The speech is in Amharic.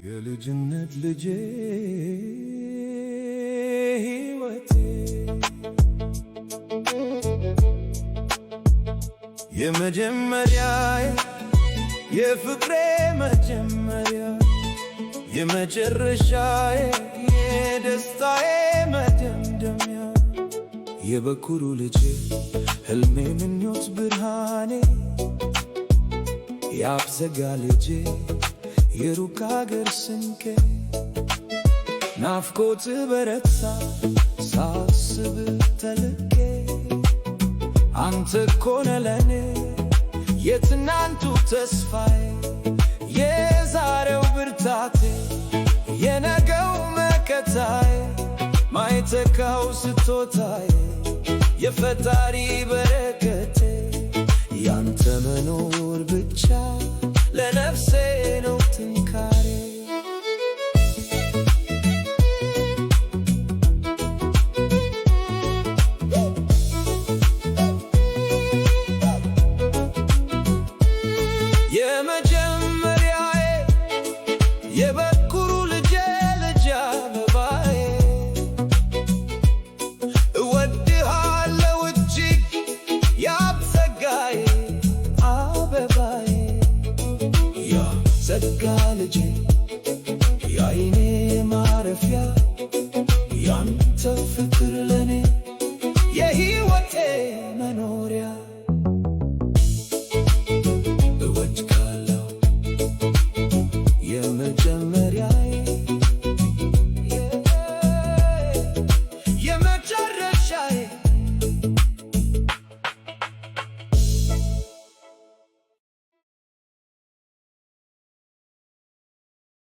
የልጅነት ልጄ ሕይወቴ የመጀመሪያዬ የፍቅሬ መጀመሪያ የመጨረሻዬ የደስታዬ መደምደሚያ የበኩሩ ልጄ ሕልሜ ምኞት ብርሃኔ ያብዘጋ ልጄ የሩቅ አገር ስንቄ ናፍቆት በረታ ሳስብ ተልቄ አንተ እኮ ነህ ለኔ የትናንቱ ተስፋዬ የዛሬው ብርታቴ የነገው መከታዬ ማይተካው ስጦታዬ የፈጣሪ በረከቴ ያንተ መኖር ብቻ ለነፍሴ ነው ጥንካሬ። የመጀመሪያዬ የበኩሩ ልጄ ልጅ አበባዬ እወድሃለሁ እጅግ ያብጸጋዬ አበባዬ ያብጸጋ ልጄ የዓይኔ ማረፊያ ያንተ ፍቅር ለኔ የሕይወቴ መኖሪያ እወድሃለሁ የመጀመሪያ